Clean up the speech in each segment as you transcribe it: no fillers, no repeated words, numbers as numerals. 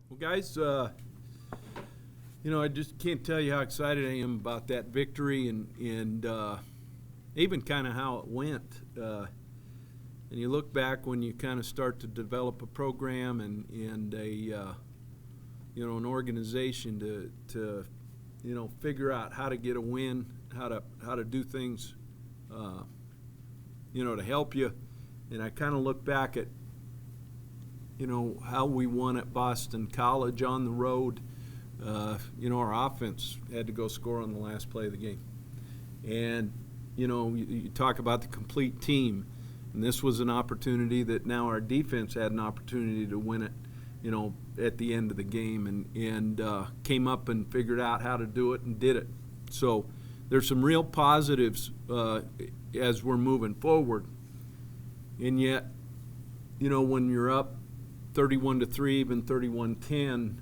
Well, guys, I just can't tell you how excited I am about that victory and even kind of how it went. And you look back when you kind of start to develop a program and an organization to figure out how to get a win, how to do things, to help you. And I kind of look back at how we won at Boston College on the road. Our offense had to go score on the last play of the game. And, you talk about the complete team. And this was an opportunity that now our defense had an opportunity to win it, at the end of the game and came up and figured out how to do it and did it. So there's some real positives as we're moving forward. And yet, when you're up 31-3, even 31-10,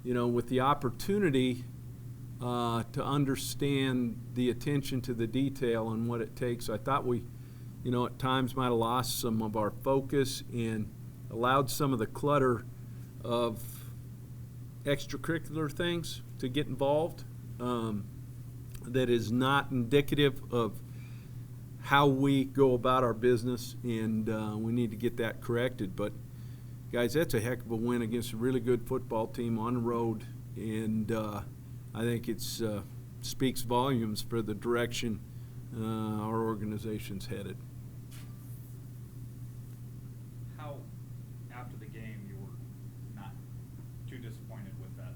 with the opportunity to understand the attention to the detail and what it takes, I thought we, at times might have lost some of our focus and allowed some of the clutter of extracurricular things to get involved that is not indicative of how we go about our business, and we need to get that corrected. But guys, that's a heck of a win against a really good football team on the road, and I think it speaks volumes for the direction our organization's headed. How, after the game, you were not too disappointed with the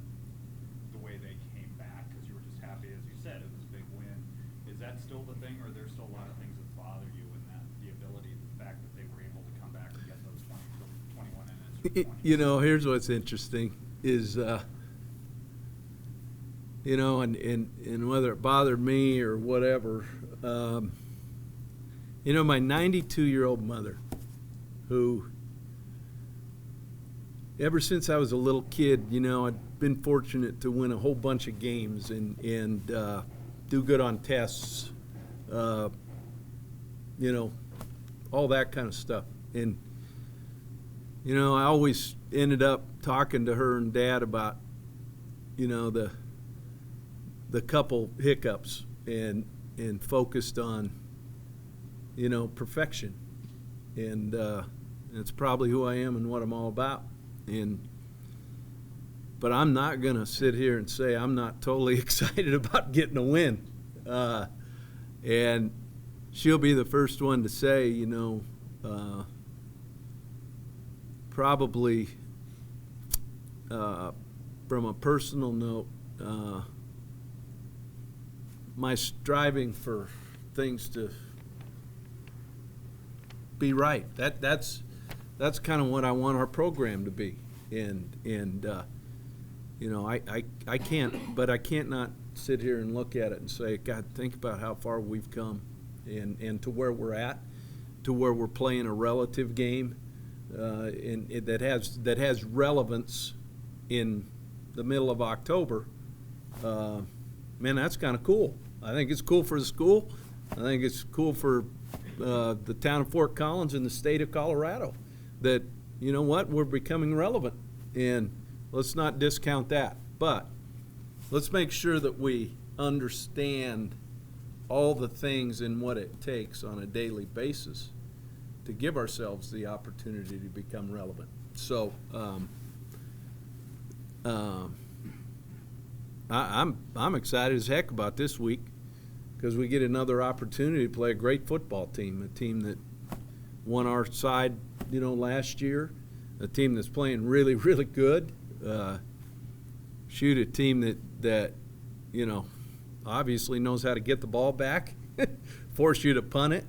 way they came back, because you were just happy, as you said, it was a big win. Is that still the thing, or are there still a lot of things that bother you in that, the ability, the fact that they were able to come back and get those 21 innings? Here's what's interesting is, and whether it bothered me or whatever, my 92-year-old mother, who, ever since I was a little kid, I'd been fortunate to win a whole bunch of games and do good on tests, all that kind of stuff. And I always ended up talking to her and Dad about, the couple hiccups and focused on, perfection. And it's probably who I am and what I'm all about. But I'm not going to sit here and say I'm not totally excited about getting a win. And she'll be the first one to say, probably from a personal note, my striving for things to be right. That's kind of what I want our program to be. And I can't not sit here and look at it and say, God, think about how far we've come and to where we're at, to where we're playing a relative game. And that has relevance in the middle of October. Man, that's kind of cool. I think it's cool for the school. I think it's cool for the town of Fort Collins and the state of Colorado that, we're becoming relevant. And let's not discount that. But let's make sure that we understand all the things and what it takes on a daily basis to give ourselves the opportunity to become relevant. So I'm excited as heck about this week because we get another opportunity to play a great football team, a team that won our side, last year, a team that's playing really, really good. A team that obviously knows how to get the ball back, force you to punt it.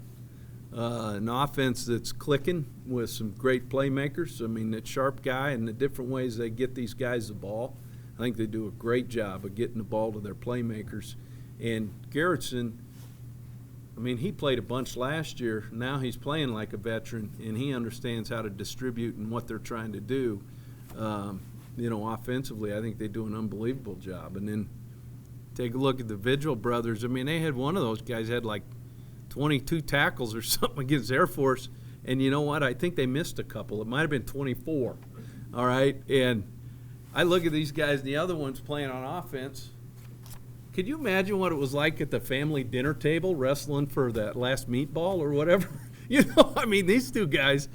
An offense that's clicking with some great playmakers. I mean, that Sharp guy and the different ways they get these guys the ball. I think they do a great job of getting the ball to their playmakers. And Garrettson, he played a bunch last year. Now he's playing like a veteran, and he understands how to distribute and what they're trying to do. Offensively, I think they do an unbelievable job. And then take a look at the Vigil brothers. They had one of those guys had like 22 tackles or something against Air Force, and you know what? I think they missed a couple. It might have been 24. All right, and I look at these guys and the other ones playing on offense. Could you imagine what it was like at the family dinner table wrestling for that last meatball or whatever? You know, I mean, these two guys,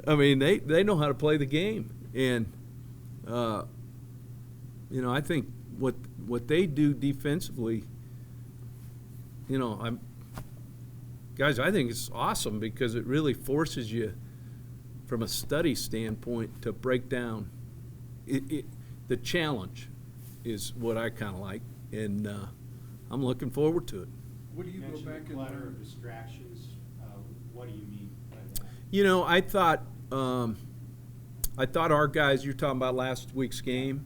I mean, they know how to play the game. And, you know, I think what they do defensively, you know, guys, I think it's awesome because it really forces you from a study standpoint to break down. The challenge is what I kind of like, and I'm looking forward to it. What do you go back and clutter learn? of distractions. What do you mean by that? You know, I thought our guys, you're talking about last week's game,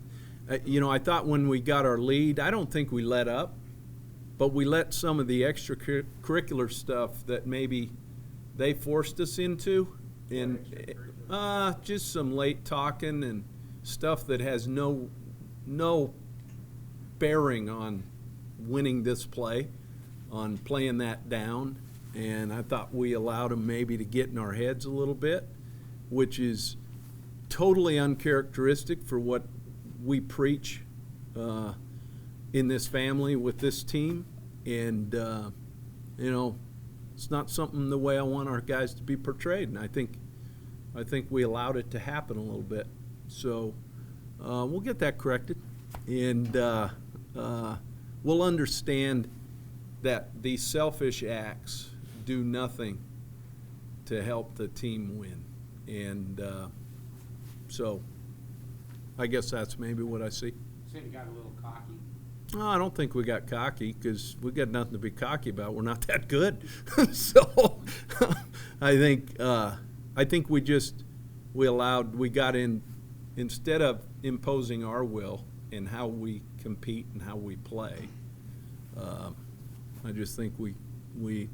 you know, I thought when we got our lead, I don't think we let up, but we let some of the extracurricular stuff that maybe they forced us into, and just some late talking and stuff that has no bearing on winning this play, on playing that down. And I thought we allowed them maybe to get in our heads a little bit, which is totally uncharacteristic for what we preach in this family with this team. And, you know, it's not something the way I want our guys to be portrayed. And I think we allowed it to happen a little bit. So we'll get that corrected. And we'll understand that these selfish acts do nothing to help the team win. And so I guess that's maybe what I see. Said you got a little cocky. No, I don't think we got cocky because we got nothing to be cocky about. We're not that good. So I think we got in, instead of imposing our will in how we compete and how we play. I just think we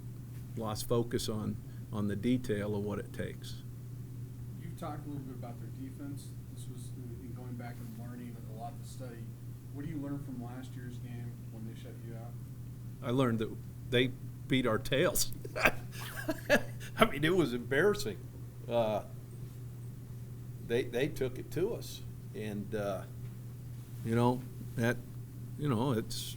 lost focus on the detail of what it takes. You've talked a little bit about their defense. This was in going back and learning a lot to study. What do you learn from last year's game when they shut you out? I learned that they beat our tails. I mean, it was embarrassing. They took it to us, and it's.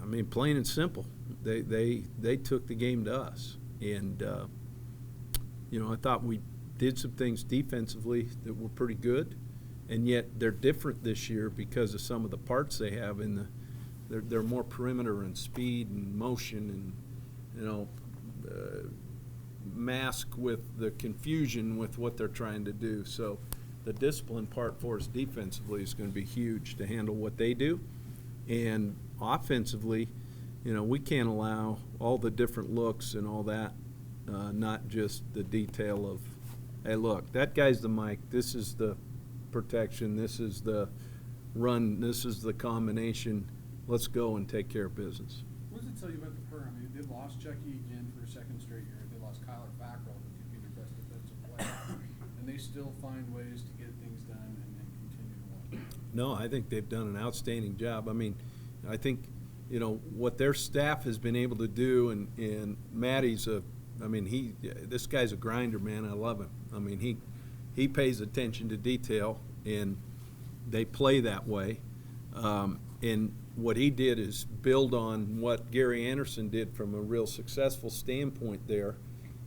I mean, plain and simple. They took the game to us, and I thought we did some things defensively that were pretty good, and yet they're different this year because of some of the parts they have in they're more perimeter and speed and motion and mask with the confusion with what they're trying to do. So the discipline part for us defensively is going to be huge to handle what they do, and offensively, we can't allow all the different looks and all that, not just the detail of, hey, look, that guy's the mic, this is the protection, this is the run, this is the combination, let's go and take care of business. What does it tell you about the program? I mean, they lost Chucky again for a second straight year. They lost Kyler Fackrell, who could be their best defensive player. And they still find ways to get things done and then continue to win. No, I think they've done an outstanding job. I mean, I think, what their staff has been able to do, and Matty's this guy's a grinder, man. I love him. I mean, he pays attention to detail, and they play that way. And what he did is build on what Gary Anderson did from a real successful standpoint there.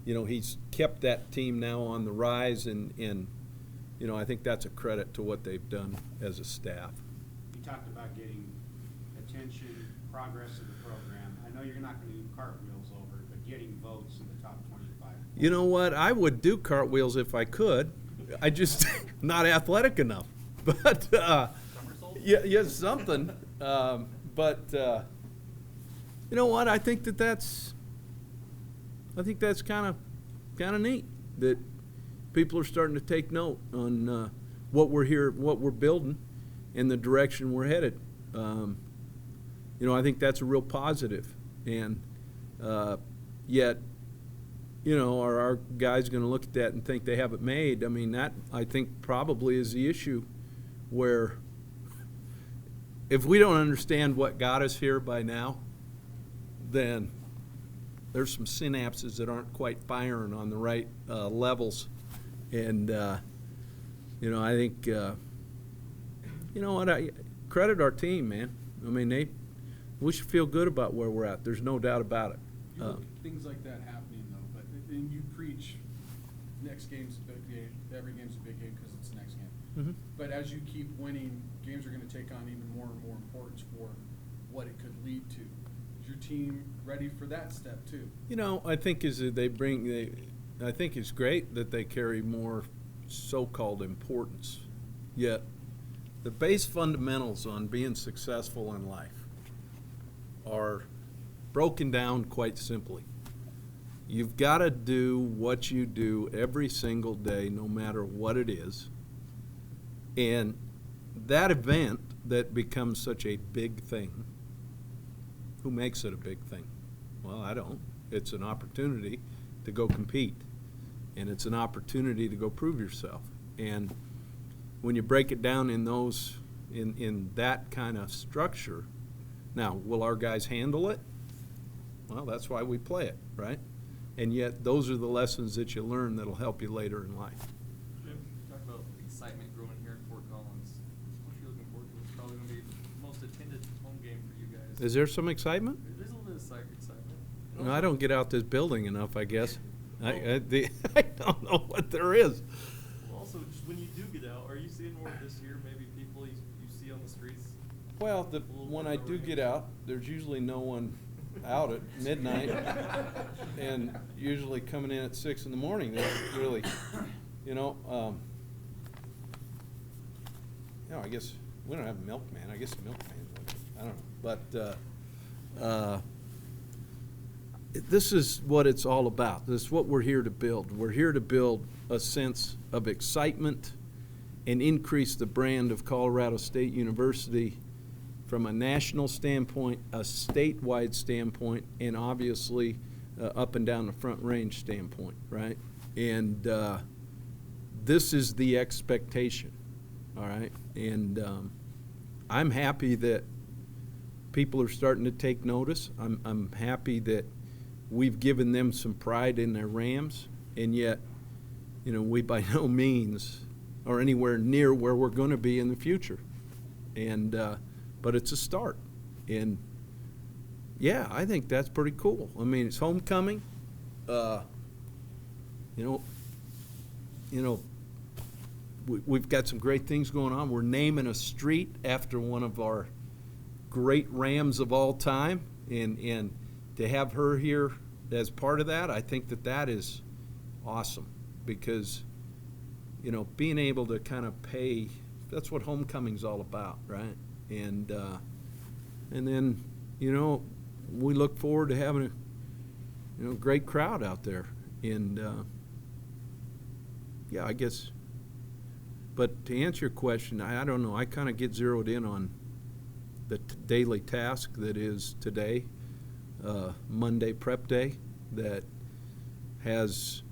He's kept that team now on the rise, and I think that's a credit to what they've done as a staff. You talked about getting attention, progress of the program. I know you're not going to do cartwheels over it, but getting votes in the top 25. You know what? I would do cartwheels if I could. I just not athletic enough. But yeah, something. But you know what? I think that's kind of neat that people are starting to take note on what we're building, and the direction we're headed. I think that's a real positive, and yet, are our guys going to look at that and think they have it made? I mean, that I think probably is the issue, where if we don't understand what got us here by now, then there's some synapses that aren't quite firing on the right levels, and I think you know what, I credit our team, man. I mean, we should feel good about where we're at. There's no doubt about it. You look at things like that happening though, but and you preach next game's a big game, every game's a big game because it's the next game. Mhm. But as you keep winning, games are going to take on even more and more importance for what it could lead to. Is your team ready for that step too? You know, I think I think it's great that they carry more so-called importance. Yet, the base fundamentals on being successful in life are broken down quite simply. You've got to do what you do every single day, no matter what it is. And that event that becomes such a big thing, who makes it a big thing? Well, I don't. It's an opportunity to go compete. And it's an opportunity to go prove yourself. And when you break it down in those, in that kind of structure, now, will our guys handle it? Well, that's why we play it, right? And yet, those are the lessons that you learn that'll help you later in life. Jim, talk about excitement growing here in Fort Collins. What are you looking forward to? It's probably going to be the most attended home game for you guys. Is there some excitement? There's a little bit of excitement. No, I don't get out this building enough, I guess. I don't know what there is. Well, also, just when you do get out, are you seeing more this year, maybe people you see on the streets? Well, when I do get out, there's usually no one out at midnight, and usually coming in at 6 in the morning. They're really, you know, I guess we don't have a milkman. I guess the milkman's with us. I don't know, but this is what it's all about. This is what we're here to build. We're here to build a sense of excitement and increase the brand of Colorado State University from a national standpoint, a statewide standpoint, and obviously up and down the Front Range standpoint, right? And this is the expectation, all right? And I'm happy that people are starting to take notice. I'm happy that we've given them some pride in their Rams, and yet, you know, we by no means are anywhere near where we're going to be in the future. And but it's a start. And yeah, I think that's pretty cool. I mean, it's homecoming. We've got some great things going on. We're naming a street after one of our great Rams of all time, and to have her here as part of that, I think that is awesome, because, you know, being able to kind of pay, that's what homecoming's all about, right? And then, you know, we look forward to having a great crowd out there. And yeah, I guess. But to answer your question, I don't know. I kind of get zeroed in on the daily task that is today, Monday prep day, that has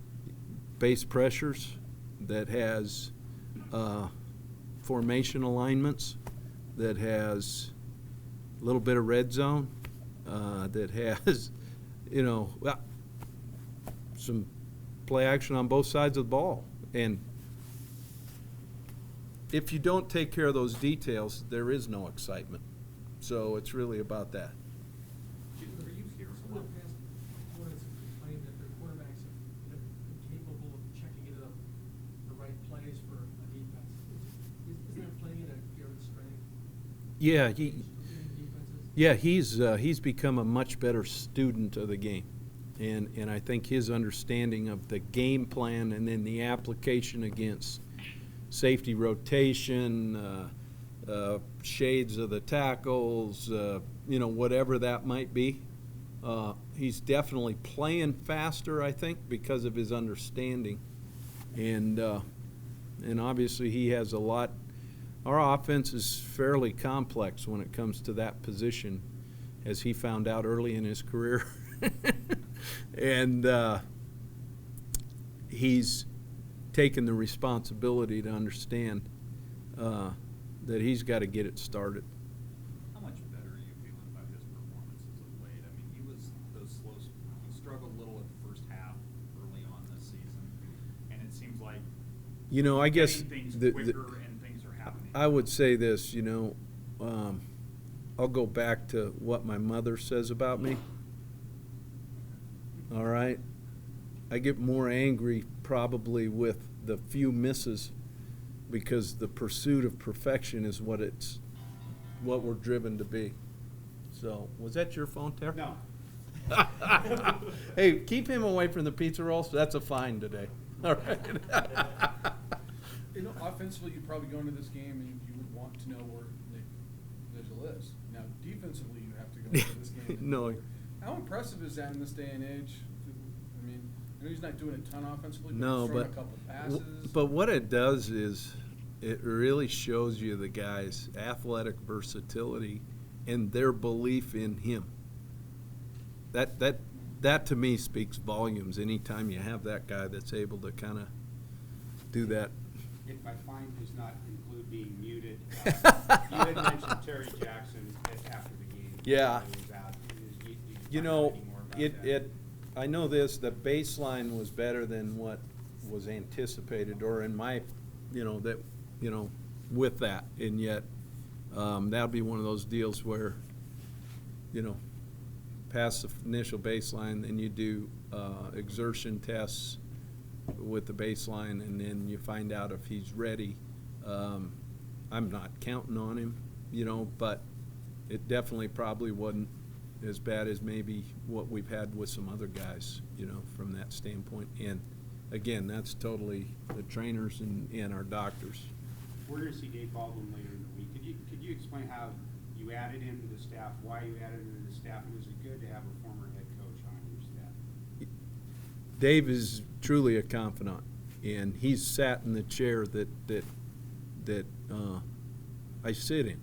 base pressures, that has formation alignments, that has a little bit of red zone, that has, you know, some play action on both sides of the ball. And if you don't take care of those details, there is no excitement. So it's really about that. Are you hearing some of the past opponents complain that their quarterbacks have been capable of checking into the right plays for a defense? Isn't that playing in Garrett's strength? Yeah, Defenses? he's become a much better student of the game. And I think his understanding of the game plan and then the application against safety rotation, shades of the tackles, whatever that might be. He's definitely playing faster, I think, because of his understanding. And obviously he has a lot. Our offense is fairly complex when it comes to that position, as he found out early in his career. And he's taken the responsibility to understand that he's got to get it started. How much better are you feeling about his performances of late? I mean, he struggled a little at the first half early on this season, and it seems like I guess things the quicker and things are happening. I would say this, you know, I'll go back to what my mother says about me. All right? I get more angry probably with the few misses because the pursuit of perfection is what we're driven to be. So, was that your phone, Tara? No. Hey, keep him away from the pizza rolls. That's a fine today. All right. You know, offensively, you probably go into this game and you would want to know where Nick Vigil is. Now, defensively, you have to go into this game. And No. How impressive is that in this day and age? I mean, I know he's not doing a ton offensively, but No, he's throwing but a couple of passes. but what it does is it really shows you the guy's athletic versatility and their belief in him. That to me speaks volumes. Anytime you have that guy that's able to kind of do that. If my fine does not include being muted, you had mentioned Terry Jackson after the game. Yeah. He was out. You You find know, out any more about that? I know this, the baseline was better than what was anticipated, or in my, with that, and yet, that'll be one of those deals where, past the initial baseline, then you do, exertion tests with the baseline, and then you find out if he's ready. I'm not counting on him, but it definitely probably wasn't as bad as maybe what we've had with some other guys, from that standpoint. And again, that's totally the trainers and our doctors. We're going to see Dave Baldwin later in the week. Could you explain how you added him to the staff, why you added him to the staff, and is it good to have a former head coach on your staff? Dave is truly a confidant, and he's sat in the chair that I sit in,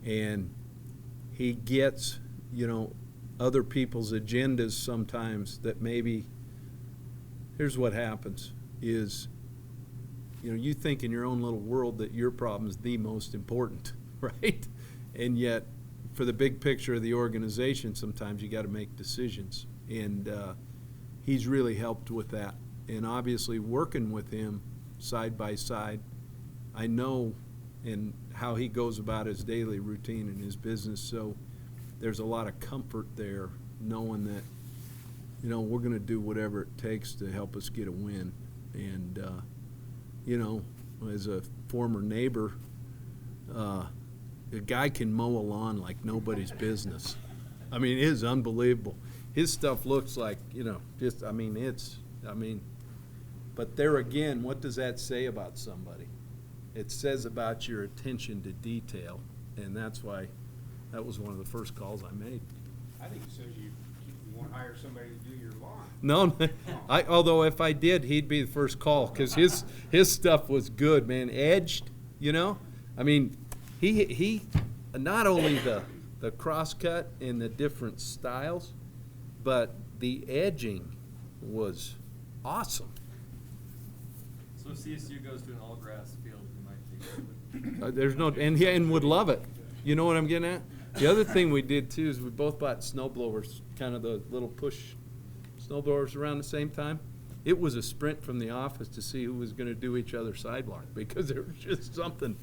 and he gets other people's agendas sometimes that maybe. Here's what happens is, you think in your own little world that your problem is the most important, right? And yet, for the big picture of the organization, sometimes you got to make decisions. And he's really helped with that. And obviously, working with him side by side, I know and how he goes about his daily routine and his business. So there's a lot of comfort there, knowing that we're going to do whatever it takes to help us get a win. And, as a former neighbor, a guy can mow a lawn like nobody's business. I mean, it is unbelievable. His stuff looks like, but there again, what does that say about somebody? It says about your attention to detail, and that's why that was one of the first calls I made. I think it says you won't hire somebody to do your lawn. No, although if I did, he'd be the first call, because his stuff was good, man. Edged, I mean, he not only the cross cut and the different styles, but the edging was awesome. So if CSU goes to an all-grass field, we might take it. There's no, and would love it. You know what I'm getting at? The other thing we did too is we both bought snow blowers, kind of the little push snow blowers around the same time. It was a sprint from the office to see who was going to do each other's sidewalk, because there was just something,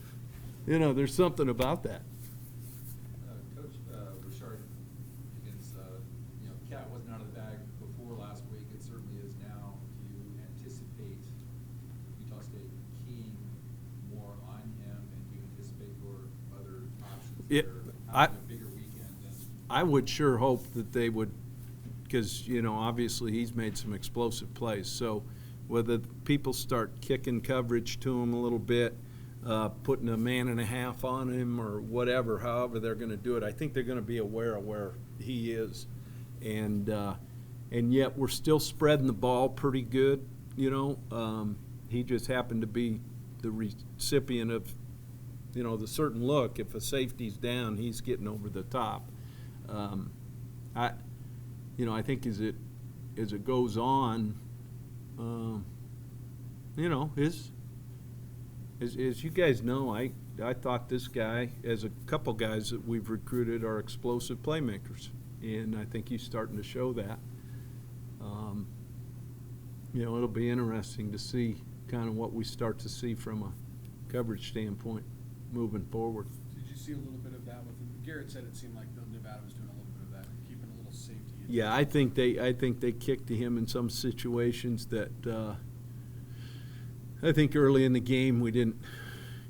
there's something about that. Coach Richard, Higgins, Cat wasn't out of the bag before last week. It certainly is now. Do you anticipate Utah State keying more on him, and do you anticipate your other options having a bigger weekend? I would sure hope that they would, because, obviously he's made some explosive plays. So whether people start kicking coverage to him a little bit, putting a man and a half on him or whatever, however they're going to do it, I think they're going to be aware of where he is. And yet we're still spreading the ball pretty good, He just happened to be the recipient of, the certain look. If a safety's down, he's getting over the top. I think as it goes on, as you guys know, I thought this guy, as a couple guys that we've recruited, are explosive playmakers, and I think he's starting to show that. It'll be interesting to see kind of what we start to see from a coverage standpoint. moving forward. Did you see a little bit of that with him? Garrett said it seemed like Nevada was doing a little bit of that, keeping a little safety. Yeah, I think they kicked to him in some situations that I think early in the game we didn't,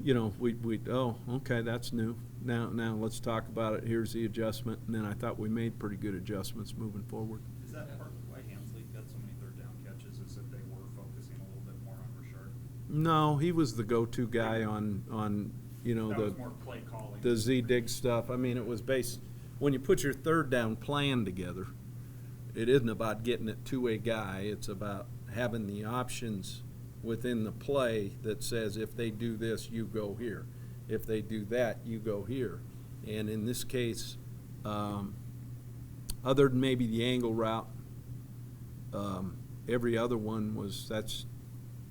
we oh, okay, that's new. Now let's talk about it. Here's the adjustment, and then I thought we made pretty good adjustments moving forward. Is that part of why Hansley got so many third down catches, is that they were focusing a little bit more on Richard? No, he was the go-to guy on That was more play calling. the Z-dig stuff. I mean, it was based, when you put your third down plan together, it isn't about getting it to a guy. It's about having the options within the play that says if they do this, you go here. If they do that, you go here. And in this case, other than maybe the angle route, every other one was,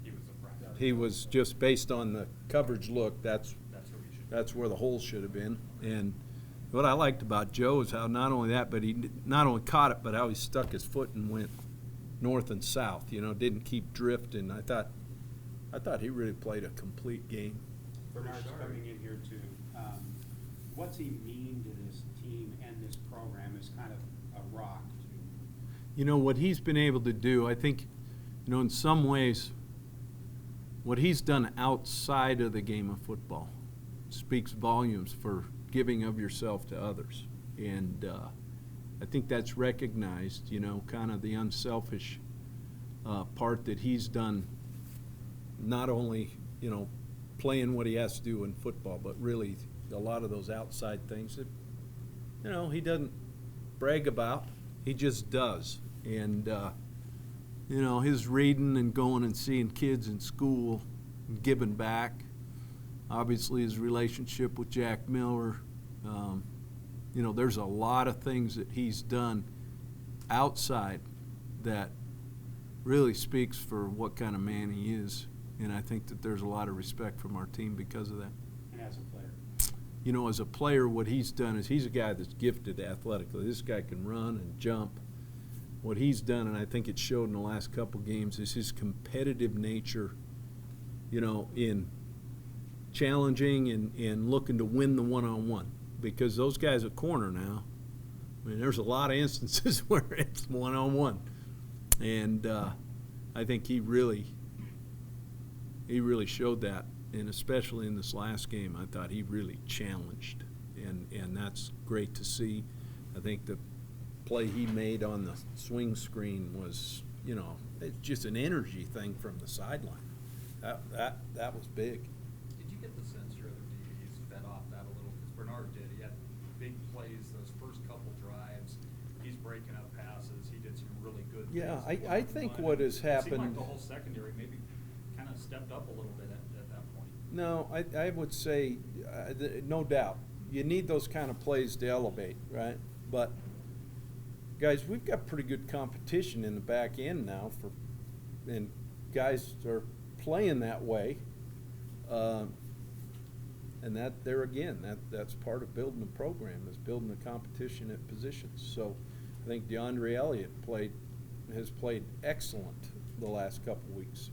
He was a prime. he was just based on the coverage look, That's who he should be. that's where the hole should have been. And what I liked about Joe is how not only that, but he not only caught it, but how he stuck his foot and went north and south, didn't keep drifting. I thought he really played a complete game. Bernard's coming in here too. What's he mean to this team and this program as kind of a rock to? What he's been able to do, I think, in some ways, what he's done outside of the game of football speaks volumes for giving of yourself to others. And I think that's recognized, kind of the unselfish part that he's done, not only, playing what he has to do in football, but really a lot of those outside things that, he doesn't brag about. He just does. And, his reading and going and seeing kids in school and giving back, obviously his relationship with Jack Miller, there's a lot of things that he's done outside that really speaks for what kind of man he is. And I think that there's a lot of respect from our team because of that. And as a player? As a player, what he's done is he's a guy that's gifted athletically. This guy can run and jump. What he's done, and I think it showed in the last couple games, is his competitive nature, in challenging and looking to win the one-on-one. Because those guys at corner now, there's a lot of instances where it's one-on-one. And I think he really showed that, and especially in this last game, I thought he really challenged, and that's great to see. I think the play he made on the swing screen was, it's just an energy thing from the sideline. That was big. Did you get the sense your other DBs fed off that a little? Because Bernard did. He had big plays those first couple drives. He's breaking up passes. He did some really good Yeah, things. I think what has It seemed like happened. the whole secondary maybe kind of stepped up a little bit at that point. No, I would say, no doubt, you need those kind of plays to elevate, right? But, guys, we've got pretty good competition in the back end now and guys are playing that way. And that's part of building the program, is building the competition at positions. So I think DeAndre Elliott has played excellent the last couple weeks.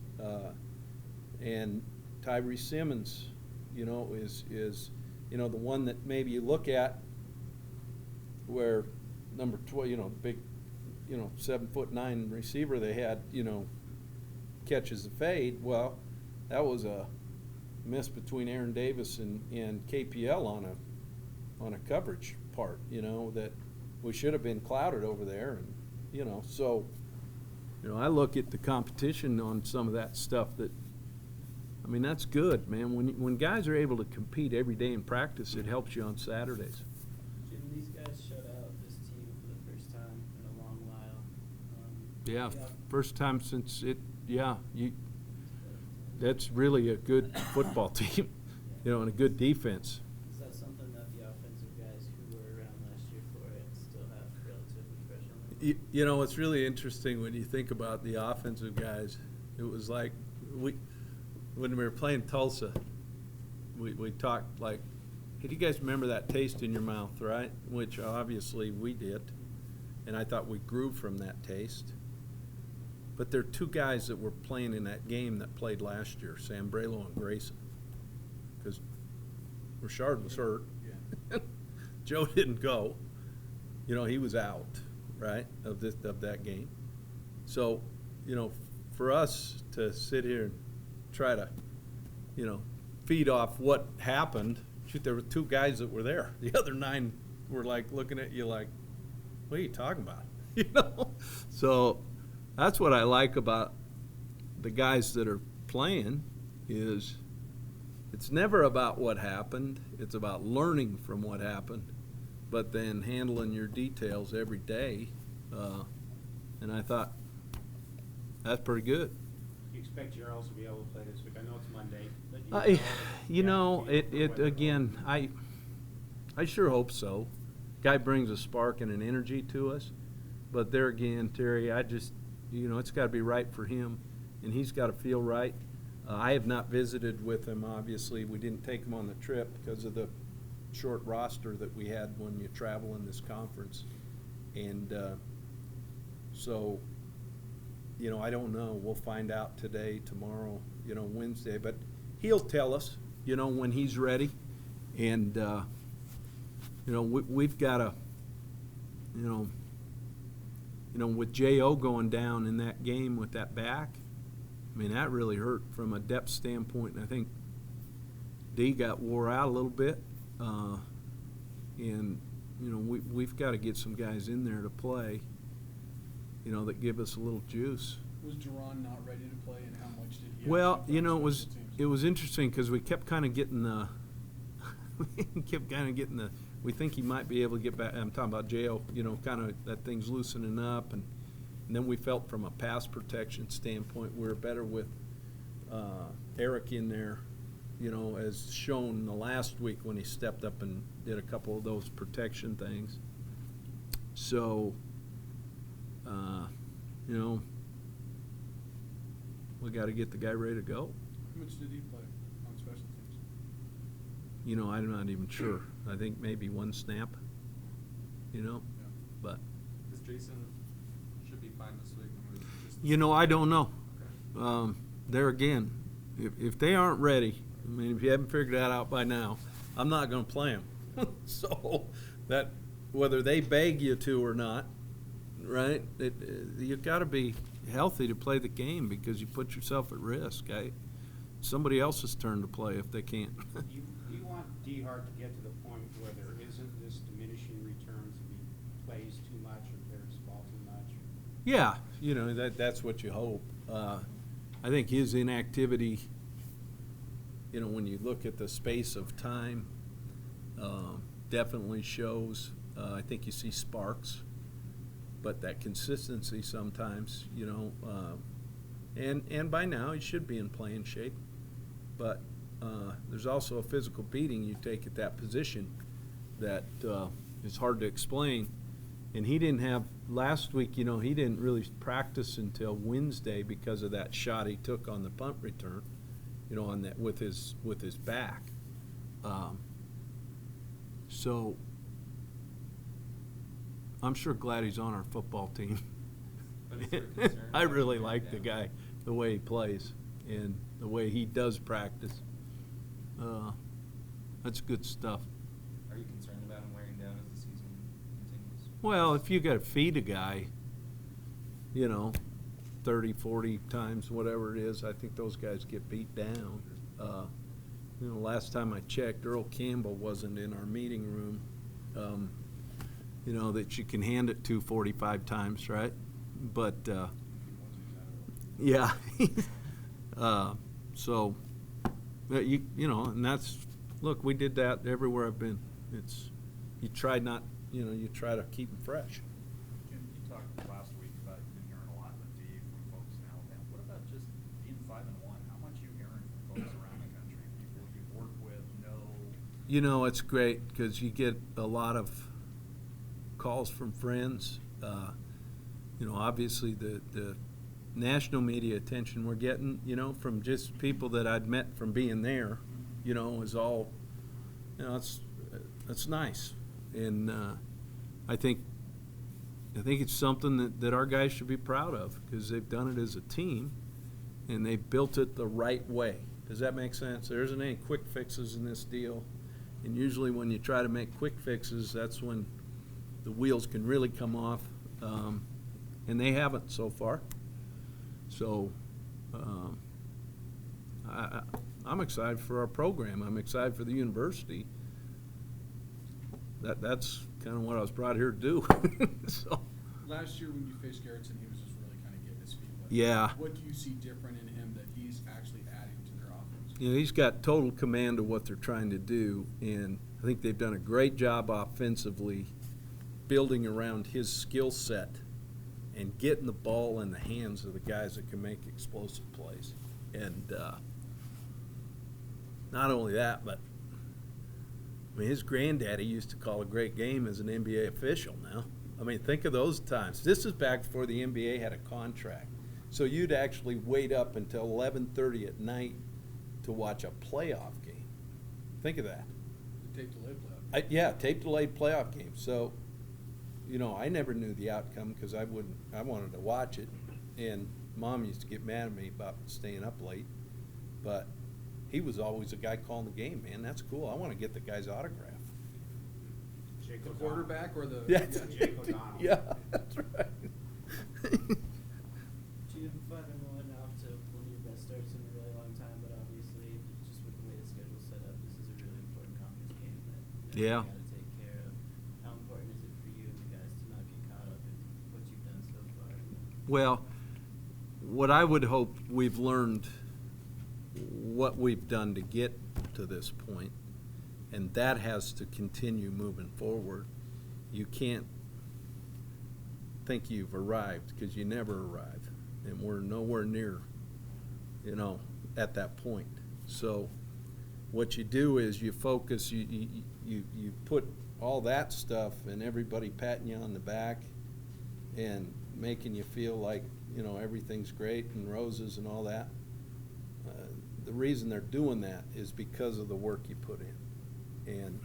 And Tyree Simmons, is the one that maybe you look at where number 12, big, 7'9" receiver they had, catches the fade. Well, that was a miss between Aaron Davis and KPL on a coverage part, that we should have been clouded over there, and so I look at the competition on some of that stuff that's good, man. When guys are able to compete every day in practice, it helps you on Saturdays. Jim, these guys showed out this team for the first time in a long while. Yeah, first time since it. Yeah, that's really a good football team, and a good defense. Is that something that the offensive guys who were around last year for it still have relatively fresh on them? It's really interesting when you think about the offensive guys. It was like when we were playing Tulsa, we talked like, hey, do you guys remember that taste in your mouth, right? Which obviously we did, and I thought we grew from that taste. But there are two guys that were playing in that game that played last year, Sambrelo and Grayson. Because Richard was hurt. Yeah. Joe didn't go. He was out, right, of that game. So, for us to sit here and try to, feed off what happened, shoot, there were 2 guys that were there. The other 9 were like looking at you like, what are you talking about? So that's what I like about the guys that are playing is it's never about what happened. It's about learning from what happened, but then handling your details every day. And I thought, that's pretty good. You expect Gerald to be able to play this week? I know it's Monday, but Again, I sure hope so. Guy brings a spark and an energy to us, but there again, Terry, I just, it's got to be right for him, and he's got to feel right. I have not visited with him, obviously. We didn't take him on the trip because of the short roster that we had when you travel in this conference. And so, I don't know. We'll find out today, tomorrow, Wednesday. But he'll tell us, when he's ready. And, we've got to, with J.O. going down in that game with that back, I mean, that really hurt from a depth standpoint. And I think D got wore out a little bit. And, we've got to get some guys in there to play, that give us a little juice. Was Duran not ready to play, and how much did he? Well, actually play for special teams? it was interesting because we kept kind of getting the we think he might be able to get back. I'm talking about J.O., kind of that thing's loosening up, and then we felt from a pass protection standpoint we were better with Eric in there, as shown the last week when he stepped up and did a couple of those protection things. So, we got to get the guy ready to go. How much did he play on special teams? I'm not even sure. I think maybe 1 snap, but. Because Jason should be fine this week. I don't know. There again, if they aren't ready, I mean, if you haven't figured that out by now, I'm not going to play them. So that whether they beg you to or not, right? You've got to be healthy to play the game because you put yourself at risk. Somebody else's turn to play if they can't. You want D-Hart to get to the point where there isn't this diminishing returns, he plays too much or carries the ball too much? Yeah, that's what you hope. I think his inactivity, when you look at the space of time, definitely shows. I think you see sparks, but that consistency sometimes, and by now he should be in playing shape. But there's also a physical beating you take at that position that is hard to explain. And he didn't have last week. He didn't really practice until Wednesday because of that shot he took on the punt return. On that with his back. So I'm sure glad he's on our football team. But is there a concern I about really him like wearing the down? guy, the way he plays and the way he does practice. That's good stuff. Are you concerned about him wearing down as the season continues? Well, if you got to feed a guy, 30, 40 times, whatever it is, I think those guys get beat down. Last time I checked, Earl Campbell wasn't in our meeting room. That you can hand it to 45 times, right? But, yeah. So, and that's, look, we did that everywhere I've been. You try to keep them fresh. Jim, you talked last week about you've been hearing a lot with D from folks in Alabama. What about just being 5-1? How much are you hearing from folks around the country, people you've worked with, know? It's great because you get a lot of calls from friends. Obviously the national media attention we're getting, from just people that I'd met from being there, is all, it's nice. And I think it's something that our guys should be proud of because they've done it as a team and they've built it the right way. Does that make sense? There isn't any quick fixes in this deal. And usually when you try to make quick fixes, that's when the wheels can really come off. And they haven't so far. So I'm excited for our program. I'm excited for the university. That's kind of what I was brought here to do. So. Last year when you faced Garrettson, he was just really kind of getting his feet wet. Yeah. What do you see different in him that he's actually adding to their offense? You know, he's got total command of what they're trying to do, and I think they've done a great job offensively building around his skill set and getting the ball in the hands of the guys that can make explosive plays. And not only that, but I mean, his granddaddy used to call a great game as an NBA official now. I mean, think of those times. This is back before the NBA had a contract. So you'd actually wait up until 11:30 at night to watch a playoff game. Think of that. The tape delayed playoff. Yeah, tape delayed playoff game. So, you know, I never knew the outcome because I wanted to watch it. And Mom used to get mad at me about staying up late. But he was always the guy calling the game, man. That's cool. I want to get the guy's autograph. Jake The O'Donnell. quarterback or the? Yeah. Jake O'Donnell. Yeah, that's right. June 5-1 off to one of your best starts in a really long time, but obviously, just with the way the schedule's set up, this is a really important conference game that Yeah. you gotta take care of. How important is it for you and the guys to not get caught up in what you've done so far? Well, what I would hope we've learned what we've done to get to this point, and that has to continue moving forward. You can't think you've arrived because you never arrive, and we're nowhere near, you know, at that point. So what you do is you focus, you put all that stuff and everybody patting you on the back and making you feel like, you know, everything's great and roses and all that. The reason they're doing that is because of the work you put in. And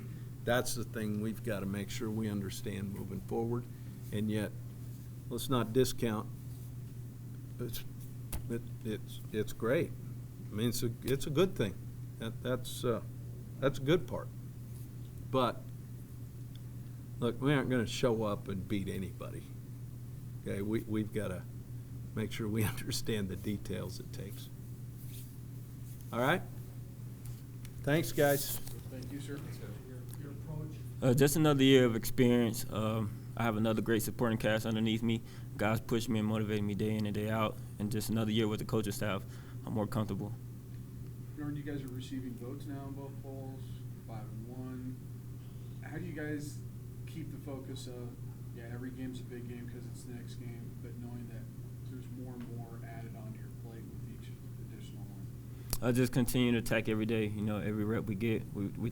that's the thing we've got to make sure we understand moving forward. And yet, let's not discount. It's great. I mean, it's a good thing. That's a good part. But look, we aren't going to show up and beat anybody. Okay, we've got to make sure we understand the details it takes. All right? Thanks, guys. Thank you, sir. Your approach. Just another year of experience. I have another great supporting cast underneath me. Guys push me and motivate me day in and day out. And just another year with the coaching staff, I'm more comfortable. Bernard, you guys are receiving votes now in both polls, 5-1. How do you guys keep the focus of, yeah, every game's a big game because it's the next game, but knowing that there's more and more added onto your plate with each additional one? I just continue to attack every day. You know, every rep we get, we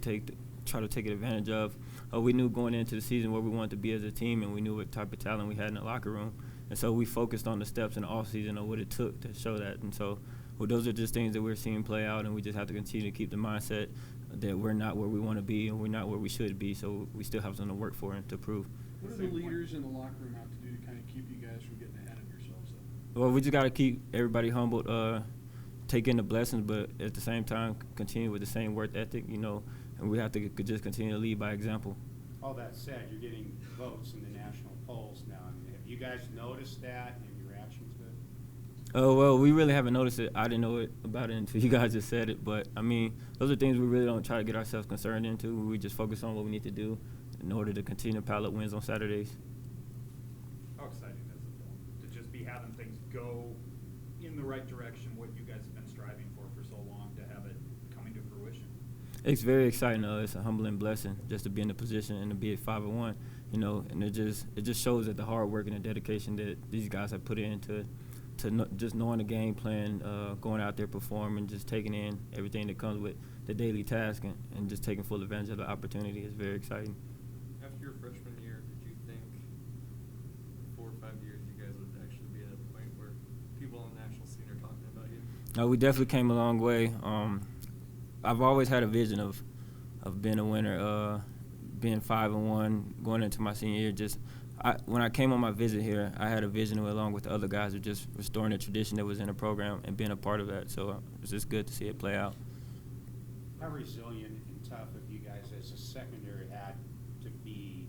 try to take advantage of. We knew going into the season where we wanted to be as a team, and we knew what type of talent we had in the locker room. And so we focused on the steps in the offseason of what it took to show that. And so those are just things that we're seeing play out, and we just have to continue to keep the mindset that we're not where we want to be and we're not where we should be. So we still have something to work for and to prove. What do the leaders in the locker room have to do to kind of keep you guys from getting ahead of yourselves? Well, we just got to keep everybody humbled, take in the blessings, but at the same time continue with the same work ethic, you know, and we have to just continue to lead by example. All that said, you're getting votes in the national polls now. I mean, have you guys noticed that and your reactions to it? Oh, well, we really haven't noticed it. I didn't know about it until you guys just said it. But, I mean, those are things we really don't try to get ourselves concerned into. We just focus on what we need to do in order to continue to pile up wins on Saturdays. How exciting is it, though, to just be having things go in the right direction, what you guys have been striving for so long, to have it coming to fruition? It's very exciting. It's a humbling blessing just to be in the position and to be at 5-1, you know, and it just shows that the hard work and the dedication that these guys have put into just knowing the game plan, going out there performing, just taking in everything that comes with the daily task and just taking full advantage of the opportunity is very exciting. After your freshman year, did you think 4 or 5 years you guys would actually be at a point where people on the national scene are talking about you? We definitely came a long way. I've always had a vision of being a winner, being 5-1, going into my senior year. When I came on my visit here, I had a vision along with the other guys of just restoring the tradition that was in the program and being a part of that. So it's just good to see it play out. How resilient and tough have you guys as a secondary had to be?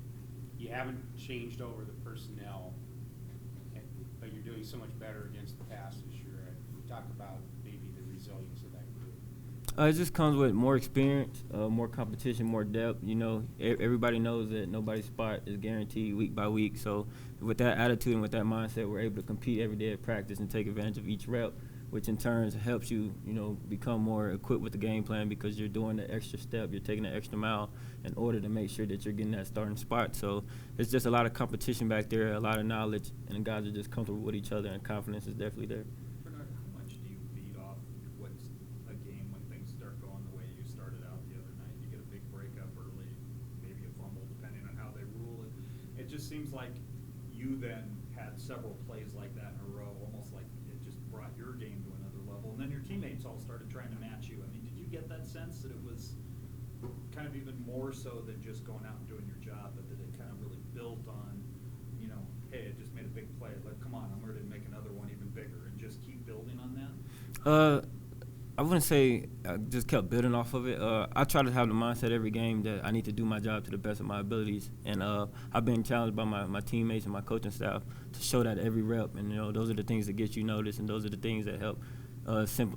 You haven't changed over the personnel, but you're doing so much better against the pass this year. We talk about maybe the resilience of that group. It just comes with more experience, more competition, more depth. You know, everybody knows that nobody's spot is guaranteed week by week. So with that attitude and with that mindset, we're able to compete every day at practice and take advantage of each rep, which in turn helps you, you know, become more equipped with the game plan because you're doing the extra step, you're taking the extra mile in order to make sure that you're getting that starting spot. So it's just a lot of competition back there, a lot of knowledge, and the guys are just comfortable with each other, and confidence is definitely there. Bernard, how much do you feed off what's a game when things start going the way you started out the other night? You get a big breakup early, maybe a fumble, depending on how they rule it. It just seems like you then had several plays like that in a row, almost like it just brought your game to another level. And then your teammates all started trying to match you. I mean, did you get that sense that it was kind of even more so than just going out and doing your job, but that it kind of really built on, you know, hey, I just made a big play. Like, come on, I'm ready to make another one even bigger, and just keep building on that? I wouldn't say I just kept building off of it. I try to have the mindset every game that I need to do my job to the best of my abilities. And I've been challenged by my teammates and my coaching staff to show that every rep. And, you know, those are the things that get you noticed, and those are the things that help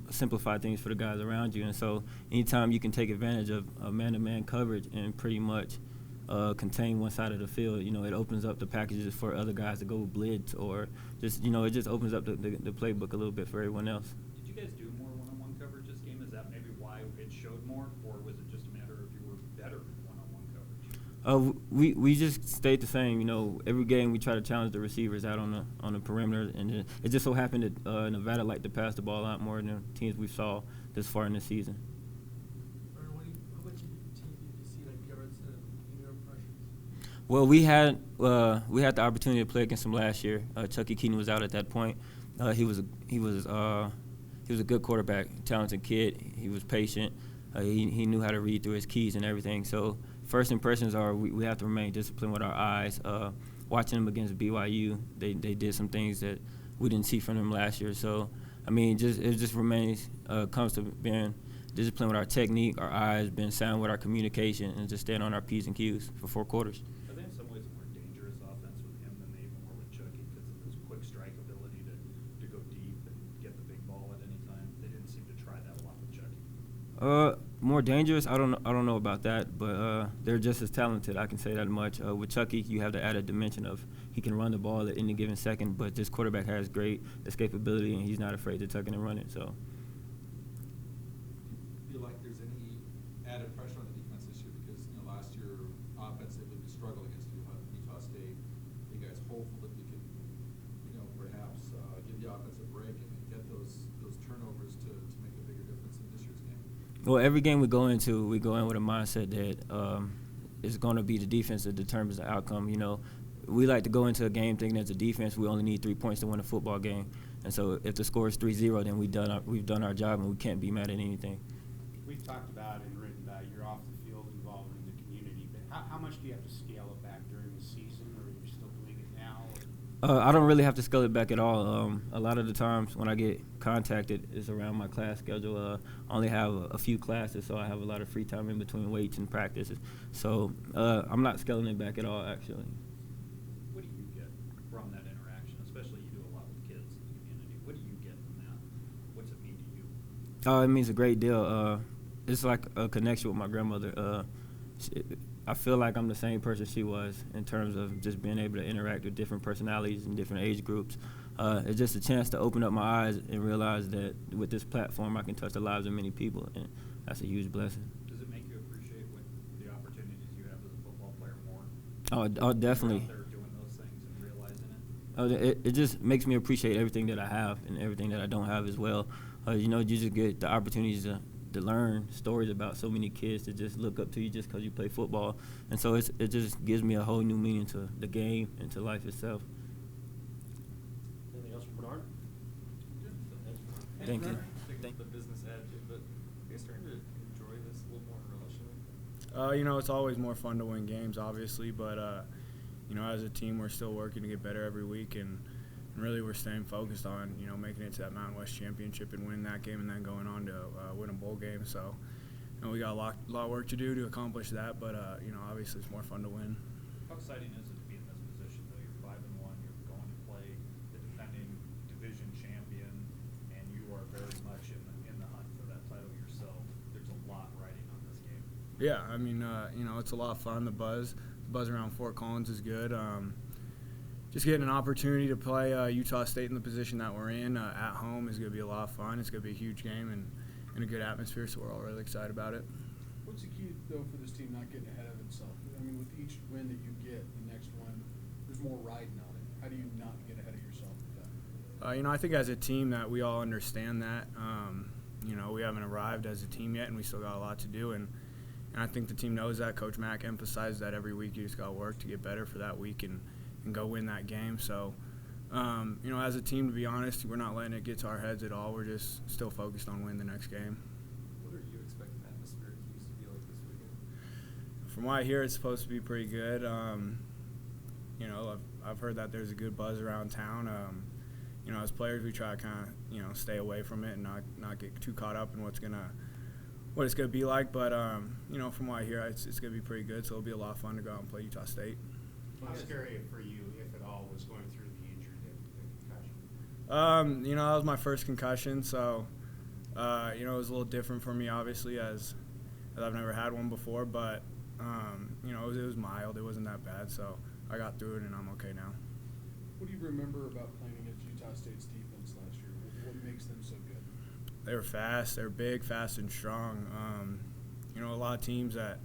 simplify things for the guys around you. And so anytime you can take advantage of man-to-man coverage and pretty much contain one side of the field, you know, it opens up the packages for other guys to go blitz, or just, you know, it just opens up the playbook a little bit for everyone else. Did you guys do more one-on-one coverage this game? Is that maybe why it showed more, or was it just a matter of you were better in one-on-one coverage? We just stayed the same. You know, every game we try to challenge the receivers out on the perimeter, and it just so happened that Nevada liked to pass the ball a lot more than teams we saw this far in the season. How much did you see like yards in your impressions? Well, we had the opportunity to play against him last year. Chucky Keaton was out at that point. He was a good quarterback, talented kid. He was patient. He knew how to read through his keys and everything. So first impressions are we have to remain disciplined with our eyes. Watching him against BYU, they did some things that we didn't see from them last year. So I mean, it just remains comes to being disciplined with our technique, our eyes, being sound with our communication, and just staying on our P's and Q's for 4 quarters. Are they in some ways a more dangerous offense with him than they even were with Chucky because of his quick strike ability to go deep and get the big ball at any time? They didn't seem to try that a lot with Chucky. More dangerous, I don't know about that, but they're just as talented. I can say that much. With Chucky, you have the added dimension of he can run the ball at any given second, but this quarterback has great escapability, and he's not afraid to tuck it and run it. So. Feel like there's any added pressure on the defense this year because, you know, last year offensively we struggled against Utah State. Are you guys hopeful that we can, you know, perhaps give the offense a break and get those turnovers to make a bigger difference in this year's game? Well, every game we go in with a mindset that it's going to be the defense that determines the outcome. You know, we like to go into a game thinking as a defense we only need 3 points to win a football game. And so if the score is 3-0, then we've done our job and we can't be mad at anything. We've talked about and written about your off the field involvement in the community, but how much do you have to scale it back during the season, or are you still doing it now? I don't really have to scale it back at all. A lot of the times when I get contacted, it's around my class schedule. I only have a few classes, so I have a lot of free time in between weights and practices. So I'm not scaling it back at all, actually. What do you get from that interaction? Especially you do a lot with kids in the community. What do you get from that? What's it mean to you? It means a great deal. It's like a connection with my grandmother. I feel like I'm the same person she was in terms of just being able to interact with different personalities and different age groups. It's just a chance to open up my eyes and realize that with this platform I can touch the lives of many people, and that's a huge blessing. Does it make you appreciate the opportunities you have as a football player more? Oh, definitely. You're out there doing those things and realizing it? It just makes me appreciate everything that I have and everything that I don't have as well. You know, you just get the opportunities to learn stories about so many kids that just look up to you just because you play football. And so it just gives me a whole new meaning to the game and to life itself. Anything else for Bernard? Thank you. The business attitude, but are you starting to enjoy this a little more and relish it? You know, it's always more fun to win games, obviously, but, you know, as a team, we're still working to get better every week, and really we're staying focused on, you know, making it to that Mountain West Championship and win that game and then going on to win a bowl game. So we got a lot of work to do to accomplish that, but obviously it's more fun to win. How exciting is it to be in this position, though? You're 5-1, you're going to play the defending division champion, and you are very much in the hunt for that title yourself. There's a lot riding on this game. Yeah, I mean, it's a lot of fun. The buzz around Fort Collins is good. Just getting an opportunity to play Utah State in the position that we're in at home is going to be a lot of fun. It's going to be a huge game and a good atmosphere, so we're all really excited about it. What's the key, though, for this team not getting ahead of itself? I mean, with each win that you get, the next one, there's more riding on it. How do you not get ahead of yourself with that? I think as a team that we all understand that. We haven't arrived as a team yet, and we still got a lot to do. And I think the team knows that. Coach Mack emphasized that every week you just got to work to get better for that week and go win that game. So, as a team, to be honest, we're not letting it get to our heads at all. We're just still focused on winning the next game. What are you expecting the atmosphere at Hughes to be like this weekend? From what I hear, it's supposed to be pretty good. I've heard that there's a good buzz around town. As players, we try to kind of, stay away from it and not get too caught up in what it's gonna be like. But from what I hear, it's gonna be pretty good. So it'll be a lot of fun to go out and play Utah State. How scary for you, if at all, was going through the injury, the concussion? That was my first concussion, so it was a little different for me, obviously, as I've never had one before. But it was mild. It wasn't that bad, so I got through it, and I'm okay now. What do you remember about playing against Utah State's defense last year? What makes them so good? They were fast. They're big, fast, and strong. A lot of teams that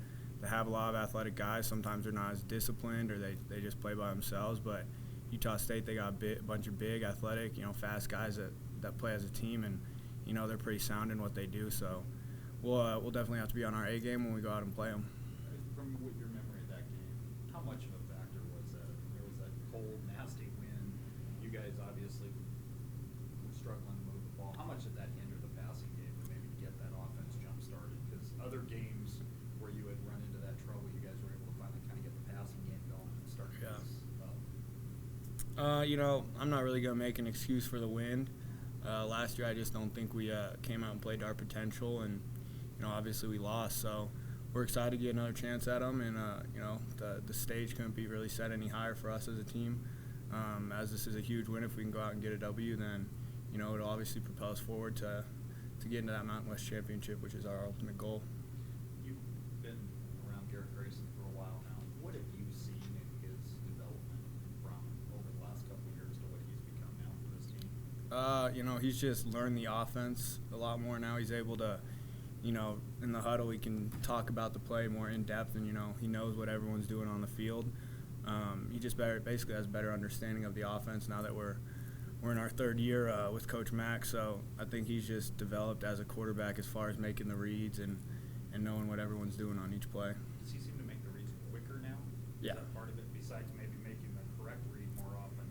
have a lot of athletic guys, sometimes they're not as disciplined or they just play by themselves. But Utah State, they got a bunch of big, athletic, fast guys that play as a team, and they're pretty sound in what they do. So we'll definitely have to be on our A game when we go out and play them. From what your memory of that game, how much of a factor was that? There was that cold, nasty wind. You guys obviously were struggling to move the ball. How much did that hinder the passing game to maybe get that offense jump-started? Because other games where you had run into that trouble, you guys were able to finally kind of get the passing game going and start to pass up. I'm not really going to make an excuse for the wind. Last year, I just don't think we came out and played to our potential, and obviously we lost. So we're excited to get another chance at them, and the stage couldn't be really set any higher for us as a team. As this is a huge win, if we can go out and get a W, then it'll obviously propel us forward to get into that Mountain West Championship, which is our ultimate goal. You've been around Garrett Grayson for a while now. What have you seen in his development from over the last couple of years to what he's become now for this team? He's just learned the offense a lot more now. He's able to, in the huddle, he can talk about the play more in depth, and he knows what everyone's doing on the field. He just basically has a better understanding of the offense now that we're in our third year with Coach Mack. So I think he's just developed as a quarterback as far as making the reads and knowing what everyone's doing on each play. Does he seem to make the reads quicker now? Yeah. Is that part of it? Besides maybe making the correct read more often,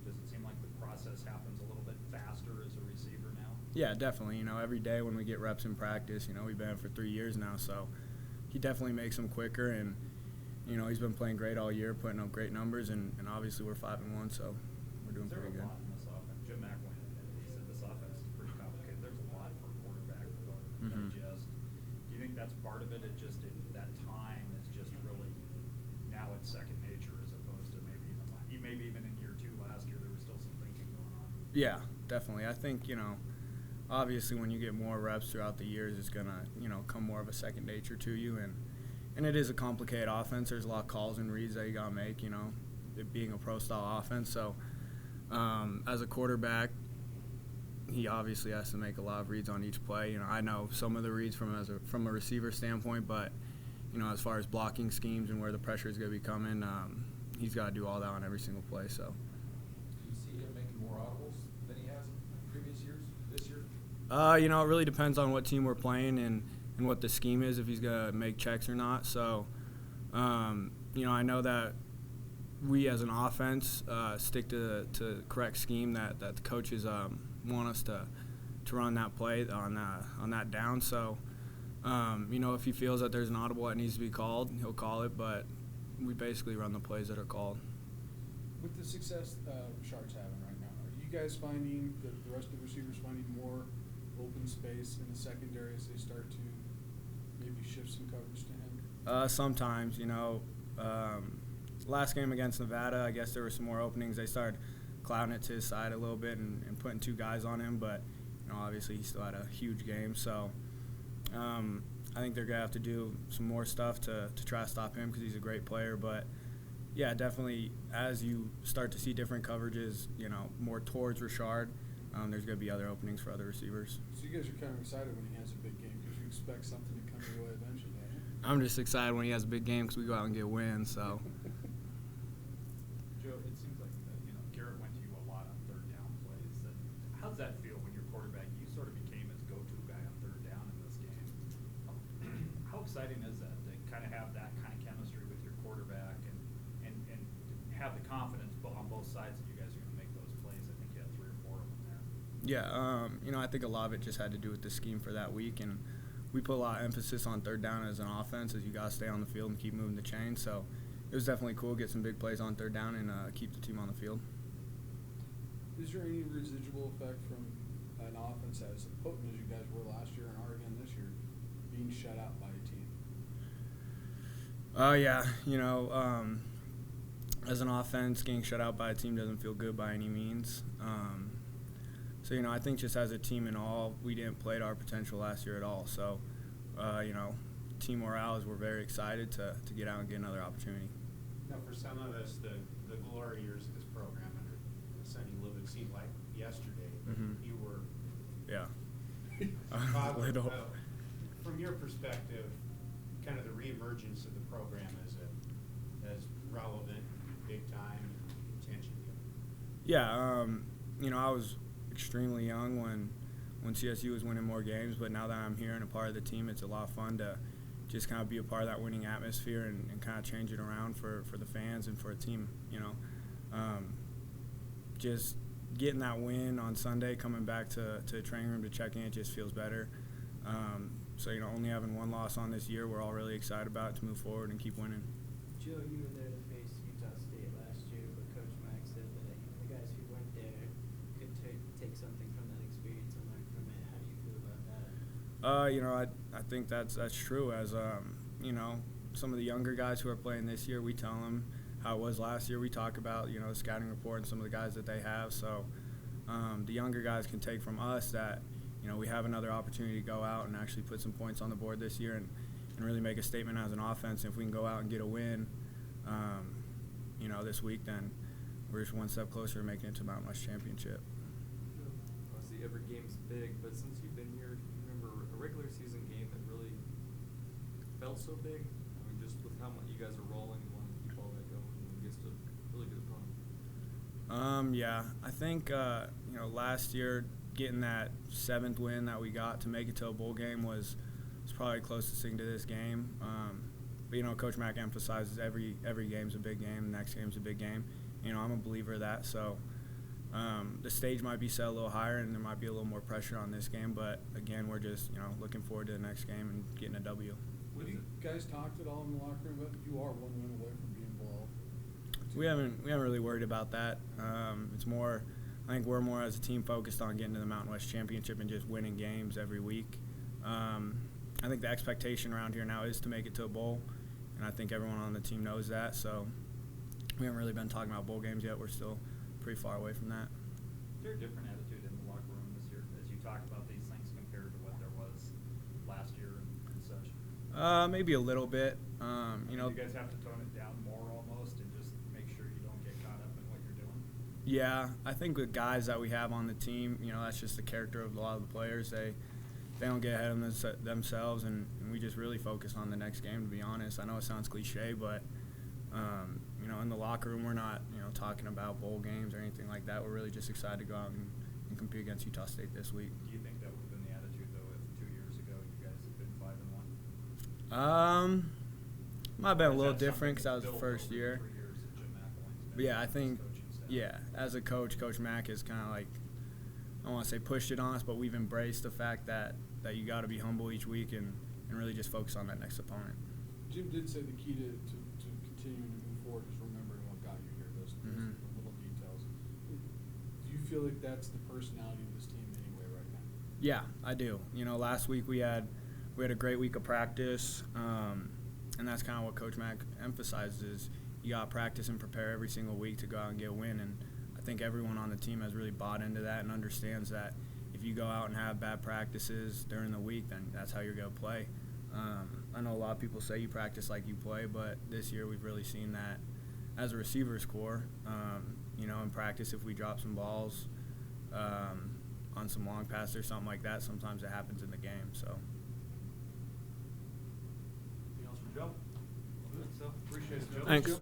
does it seem like the process happens a little bit faster as a receiver now? Yeah, definitely. Every day when we get reps in practice, we've been for 3 years now, so he definitely makes them quicker. And he's been playing great all year, putting up great numbers, and obviously we're 5-1, so we're doing pretty good. There's a lot in this offense. Jim McElwain admitted, he said this offense is pretty complicated. There's a lot for a quarterback to digest. Do you think that's part of it? That time is just really now it's second nature as opposed to maybe even in year 2 last year there was still some thinking going on. Yeah, definitely. I think obviously when you get more reps throughout the years, it's gonna come more of a second nature to you, and it is a complicated offense. There's a lot of calls and reads that you gotta make. It being a pro-style offense, so as a quarterback, he obviously has to make a lot of reads on each play. I know some of the reads from a receiver standpoint, but as far as blocking schemes and where the pressure is gonna be coming, he's got to do all that on every single play. So. Do you see him making more audibles than he has in previous years? This year? It really depends on what team we're playing and what the scheme is, if he's going to make checks or not. So, I know that we as an offense stick to the correct scheme that the coaches want us to run that play on that down. So, if he feels that there's an audible that needs to be called, he'll call it, but we basically run the plays that are called. With the success Sharks having right now, are you guys finding the rest of the receivers finding more open space in the secondary as they start to, maybe shift some coverage to him? Sometimes, last game against Nevada, I guess there were some more openings. They started clouding it to his side a little bit and putting 2 guys on him, but obviously he still had a huge game. So I think they're going to have to do some more stuff to try to stop him because he's a great player. But, yeah, definitely as you start to see different coverages, more towards Richard, there's going to be other openings for other receivers. So you guys are kind of excited when he has a big game because you expect something to come your way eventually, right? I'm just excited when he has a big game because we go out and get wins. So. Joe, it seems like Garrett went to you a lot on third down plays. How does that feel when your quarterback, you sort of became his go-to guy on third down in this game? How exciting is that to kind of have that kind of chemistry with your quarterback and have the confidence on both sides that you guys are going to make those plays? I think you had 3 or 4 of them there. Yeah, I think a lot of it just had to do with the scheme for that week, and we put a lot of emphasis on third down as an offense, as you got to stay on the field and keep moving the chain. So it was definitely cool to get some big plays on third down and keep the team on the field. Is there any residual effect from an offense as potent as you guys were last year and are again this year, being shut out by a team? Yeah, as an offense, getting shut out by a team doesn't feel good by any means. So, I think just as a team in all, we didn't play to our potential last year at all. So, team morale is we're very excited to get out and get another opportunity. For some of us, the glory years of this program under Sonny Lubbock seemed like yesterday. But you were Little. From your perspective, kind of the reemergence of the program as relevant, big time, attention given. Yeah, I was extremely young when CSU was winning more games, but now that I'm here and a part of the team, it's a lot of fun to just kind of be a part of that winning atmosphere and kind of change it around for the fans and for a team, just getting that win on Sunday, coming back to the training room to check in, it just feels better. So, only having 1 loss on this year, we're all really excited about it to move forward and keep winning. Joe, you were there to face Utah State last year, but Coach Mack said that the guys who went there could take something from that experience and learn from it. How do you feel about that? I think that's true. As some of the younger guys who are playing this year, we tell them how it was last year. We talk about the scouting report and some of the guys that they have. So the younger guys can take from us that we have another opportunity to go out and actually put some points on the board this year and really make a statement as an offense. And if we can go out and get a win, this week, then we're just 1 step closer to making it to Mountain West Championship. Obviously, every game's big, but since you've been here, do you remember a regular season game that really felt so big? I mean, just with how much you guys are rolling, you want to keep all that going against a really good opponent. Yeah, I think last year getting that 7th win that we got to make it to a bowl game was probably closest thing to this game. But Coach Mack emphasizes every game's a big game, the next game's a big game. I'm a believer of that. So the stage might be set a little higher and there might be a little more pressure on this game. But again, we're just looking forward to the next game and getting a W. Have you guys talked at all in the locker room about you are 1 win away from being below? We haven't really worried about that. It's more, I think we're more as a team focused on getting to the Mountain West Championship and just winning games every week. I think the expectation around here now is to make it to a bowl, and I think everyone on the team knows that. So we haven't really been talking about bowl games yet. We're still pretty far away from that. Is there a different attitude in the locker room this year as you talk about these things compared to what there was last year and such? Maybe a little bit. You guys have to tone it down more almost and just make sure you don't get caught up in what you're doing? Yeah, I think with guys that we have on the team, that's just the character of a lot of the players. They don't get ahead of themselves, and we just really focus on the next game, to be honest. I know it sounds cliche, but, in the locker room, we're not, talking about bowl games or anything like that. We're really just excited to go out and compete against Utah State this week. Do you think that would have been the attitude, though, if 2 years ago you guys had been 5-1? Might have been a little different because that was the first year. 3 years that Jim McElwain's been But yeah, I his think, coaching staff. as a coach, Coach Mack has kind of like, I don't want to say pushed it on us, but we've embraced the fact that you got to be humble each week and really just focus on that next opponent. Jim did say the key to continuing to move forward is remembering what got you here, those little details. Do you feel like that's the personality of this team anyway right now? Yeah, I do. Last week we had we had a great week of practice, and that's kind of what Coach Mack emphasizes. You got to practice and prepare every single week to go out and get a win, and I think everyone on the team has really bought into that and understands that if you go out and have bad practices during the week, then that's how you're going to play. I know a lot of people say you practice like you play, but this year we've really seen that as a receivers core. In practice, if we drop some balls on some long passes or something like that, sometimes it happens in the game. So. Anything else from Joe? Good, so appreciate it, Joe. Thanks.